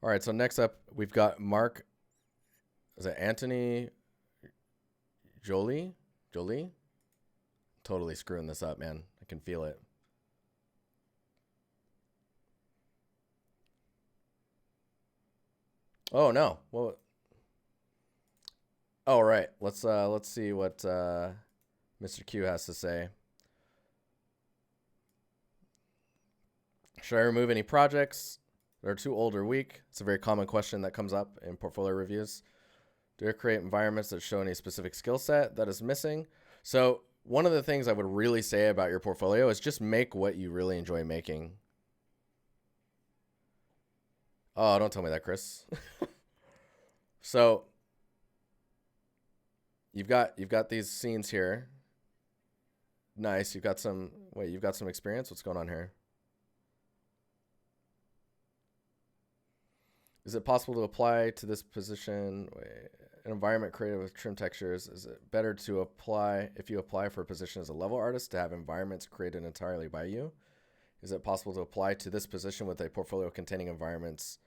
All right, so next up, we've got is it Anthony Joly? Joly? Totally screwing this up, man. I can feel it. Oh no. Well, oh right. Let's see what Mr. Q has to say. Should I remove any projects that are too old or weak? It's a very common question that comes up in portfolio reviews. Do I create environments that show any specific skill set that is missing? So one of the things I would really say about your portfolio is just make what you really enjoy making. Oh, don't tell me that, Chris. So you've got these scenes here. Nice. You've got some experience. What's going on here? Is it possible to apply to this position an environment created with trim textures? Is it better to apply, if you apply for a position as a level artist, to have environments created entirely by you? Is it possible to apply to this position with a portfolio containing environments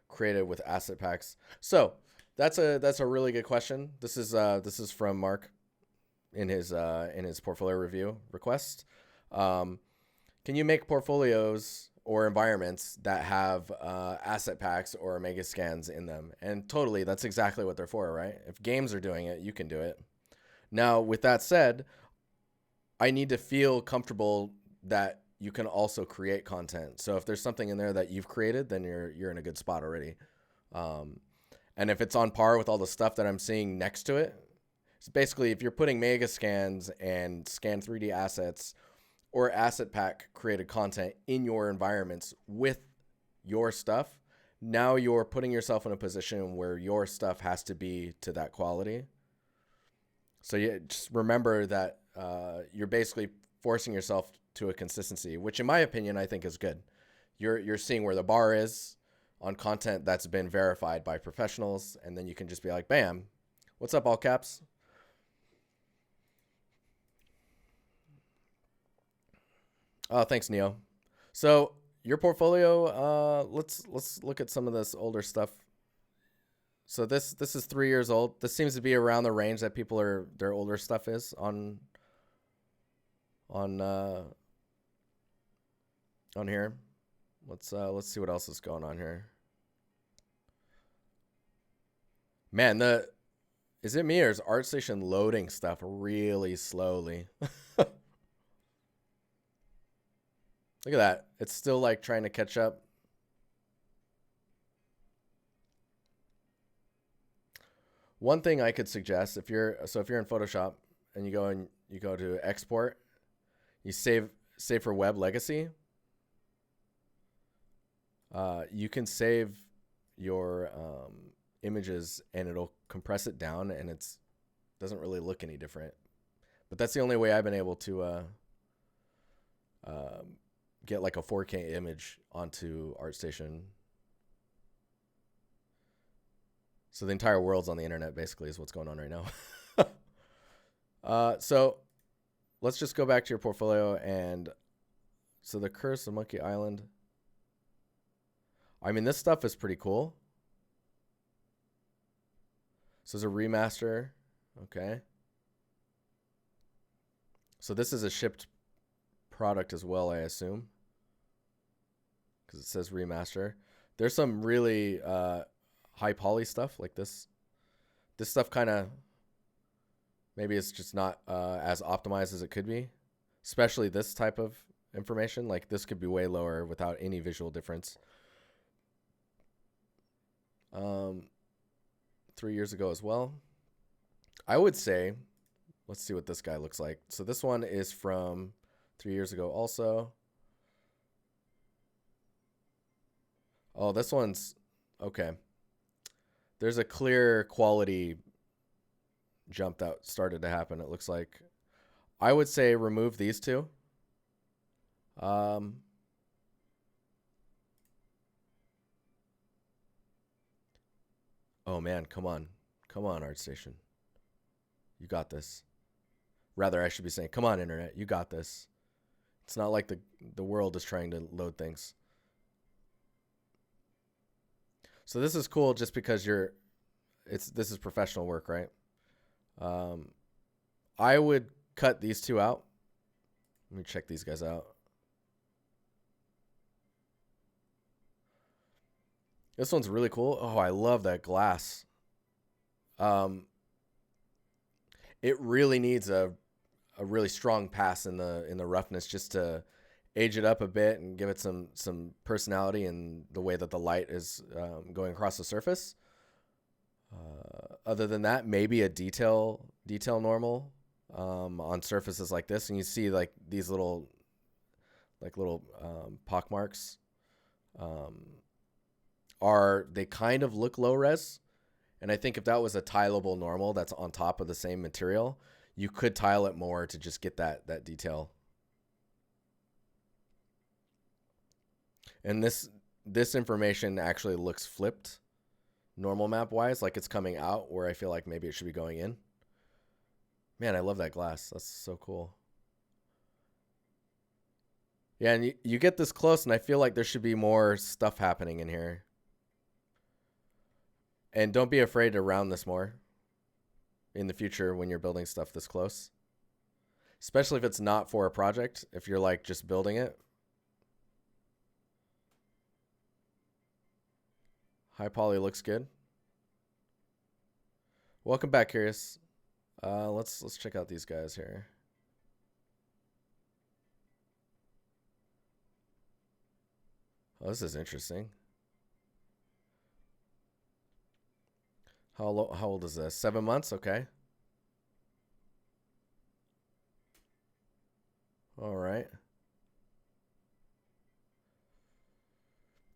created with asset packs? So that's a really good question. This is from Mark in his portfolio review request. Can you make portfolios or environments that have asset packs or mega scans in them? And totally, that's exactly what they're for, right? If games are doing it, you can do it. Now, with that said, I need to feel comfortable that you can also create content. So if there's something in there that you've created, then you're in a good spot already. And if it's on par with all the stuff that I'm seeing next to it, so basically if you're putting mega scans and scan 3D assets or asset pack created content in your environments with your stuff, now you're putting yourself in a position where your stuff has to be to that quality. So you just remember that you're basically forcing yourself to a consistency, which in my opinion, I think is good. You're seeing where the bar is on content that's been verified by professionals, and then you can just be like, bam, what's up, all caps? Oh, thanks, Neo. So your portfolio, let's look at some of this older stuff. So this is 3 years old. This seems to be around the range that their older stuff is on here. Let's see what else is going on here. Man, is it me or is Artstation loading stuff really slowly? Look at that. It's still like trying to catch up. One thing I could suggest, if you're in Photoshop and you go to export, you save for web legacy. You can save your images and it'll compress it down, and doesn't really look any different. But that's the only way I've been able to get like a 4K image onto Artstation. So the entire world's on the internet basically is what's going on right now. So let's just go back to your portfolio. And so the Curse of Monkey Island. I mean, this stuff is pretty cool. So it's a remaster. Okay. So this is a shipped product as well, I assume, because it says remaster. There's some really high poly stuff like this. This stuff kind of, maybe it's just not as optimized as it could be, especially this type of information. Like this could be way lower without any visual difference. 3 years ago as well. I would say, let's see what this guy looks like. So this one is from 3 years ago also. Oh, this one's okay. There's a clear quality jump that started to happen, it looks like. I would say remove these two. Oh man, come on, Artstation. You got this. Rather, I should be saying, come on, internet, you got this. It's not like the world is trying to load things. So this is cool just because this is professional work, right? I would cut these two out. Let me check these guys out. This one's really cool. Oh, I love that glass. It really needs a really strong pass in the roughness just to age it up a bit and give it some personality in the way that the light is going across the surface. Other than that, maybe a detail normal on surfaces like this, and you see like these little pock marks they kind of look low res. And I think if that was a tileable normal that's on top of the same material, you could tile it more to just get that detail. And this information actually looks flipped normal map wise, like it's coming out where I feel like maybe it should be going in. Man, I love that glass. That's so cool. Yeah, and you get this close, and I feel like there should be more stuff happening in here. And don't be afraid to round this more in the future when you're building stuff this close. Especially if it's not for a project, if you're like just building it. High poly looks good. Welcome back, Curious. Let's check out these guys here. Oh, this is interesting. How old is this? 7 months? Okay. All right.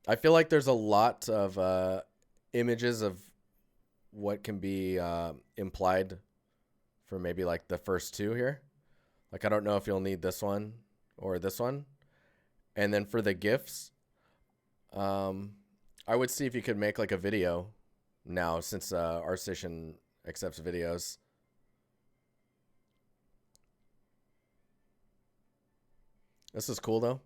I feel like there's a lot of images of what can be implied for maybe like the first two here. Like, I don't know if you'll need this one or this one. And then for the GIFs, I would see if you could make like a video now, since Artstation accepts videos. This is cool though.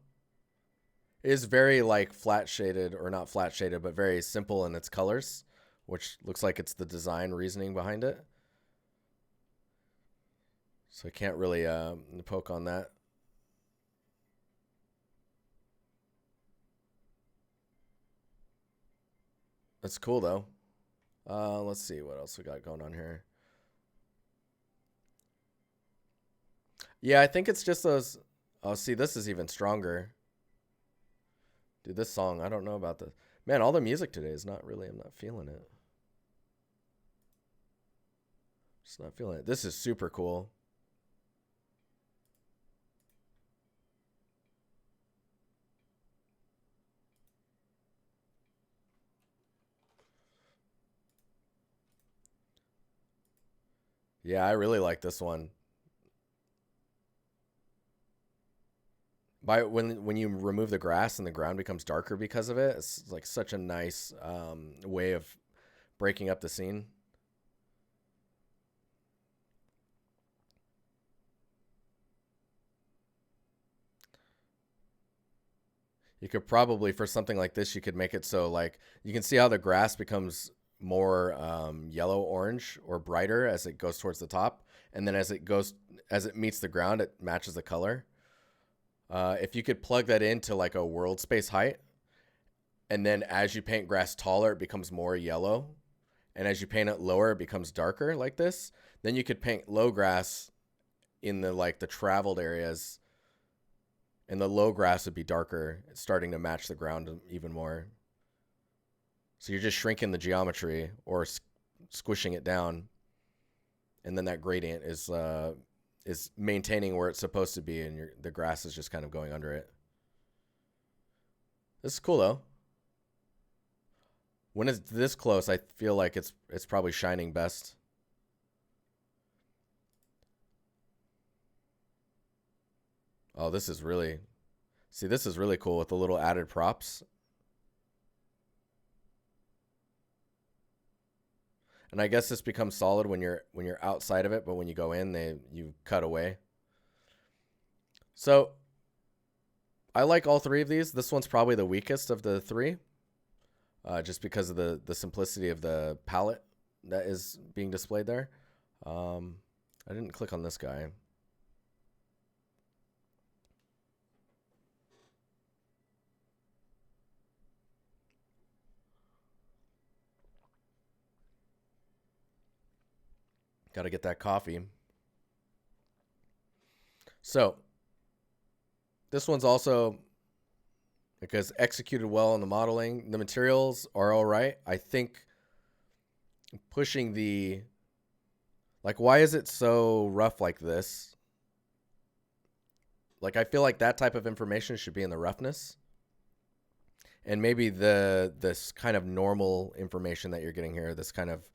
It is very like flat shaded, or not flat shaded, but very simple in its colors, which looks like it's the design reasoning behind it. So I can't really poke on that. That's cool though. Let's see what else we got going on here. Yeah, I think it's just those. Oh, see, this is even stronger. Dude, this song, I don't know about this. Man, all the music today is not really, I'm not feeling it. Just not feeling it. This is super cool. Yeah, I really like this one. When you remove the grass and the ground becomes darker because of it, it's like such a nice way of breaking up the scene. You could probably, for something like this, you could make it so like you can see how the grass becomes more yellow orange or brighter as it goes towards the top, and then as it meets the ground, it matches the color. If you could plug that into like a world space height, and then as you paint grass taller, it becomes more yellow, and as you paint it lower, it becomes darker like this, then you could paint low grass in the traveled areas, and the low grass would be darker, starting to match the ground even more. So you're just shrinking the geometry or squishing it down, and then that gradient is maintaining where it's supposed to be, and the grass is just kind of going under it. This is cool though. When it's this close, I feel like it's probably shining best. Oh, this is really cool with the little added props. And I guess this becomes solid when you're outside of it, but when you go in, you cut away. So I like all three of these. This one's probably the weakest of the three. just because of the simplicity of the palette that is being displayed there. I didn't click on this guy. Got to get that coffee. So this one's also, because executed well in the modeling, the materials are all right. I think pushing the, like, why is it so rough like this? Like, I feel like that type of information should be in the roughness. And maybe this kind of normal information that you're getting here, this kind of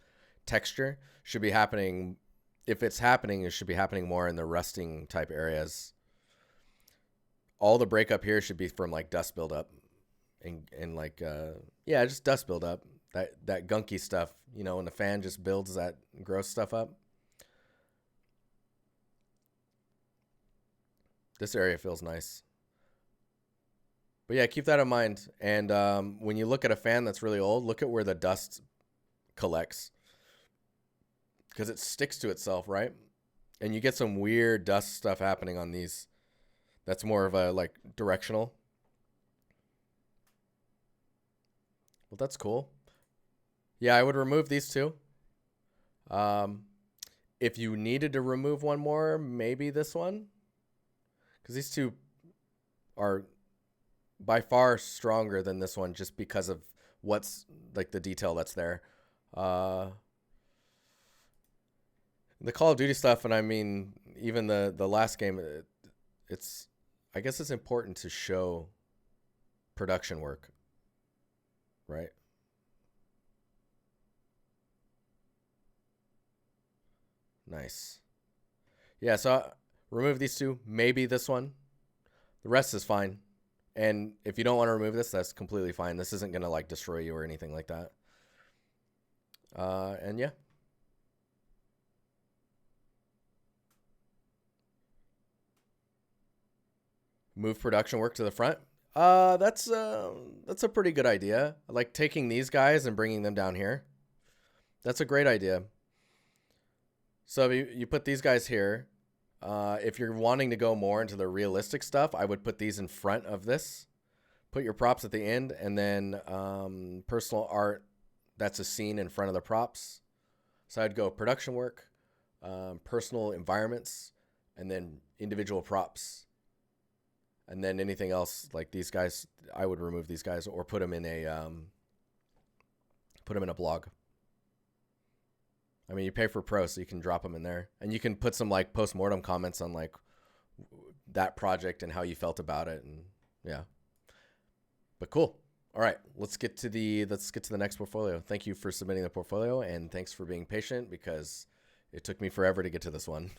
texture, should be happening. If it's happening, it should be happening more in the rusting type areas. All the breakup here should be from like dust buildup and like, yeah, just dust buildup. That gunky stuff, you know, when the fan just builds that gross stuff up. This area feels nice. But yeah, keep that in mind. And when you look at a fan that's really old, look at where the dust collects. Because it sticks to itself, right? And you get some weird dust stuff happening on these. That's more of a like directional. Well, that's cool. Yeah, I would remove these two. If you needed to remove one more, maybe this one. Because these two are by far stronger than this one just because of what's like the detail that's there. The Call of Duty stuff, and I mean, even the last game, it's, I guess it's important to show production work, right? Nice. Yeah, so remove these two, maybe this one. The rest is fine. And if you don't want to remove this, that's completely fine. This isn't going to like destroy you or anything like that. And yeah. Move production work to the front. That's a pretty good idea. Like taking these guys and bringing them down here. That's a great idea. So you put these guys here. If you're wanting to go more into the realistic stuff, I would put these in front of this. Put your props at the end, and then personal art, that's a scene in front of the props. So I'd go production work, personal environments, and then individual props. And then anything else, like these guys, I would remove these guys or put them in a blog. I mean, you pay for pro, so you can drop them in there, and you can put some like post-mortem comments on like that project and how you felt about it, and yeah. But cool. All right, let's get to the next portfolio. Thank you for submitting the portfolio, and thanks for being patient because it took me forever to get to this one.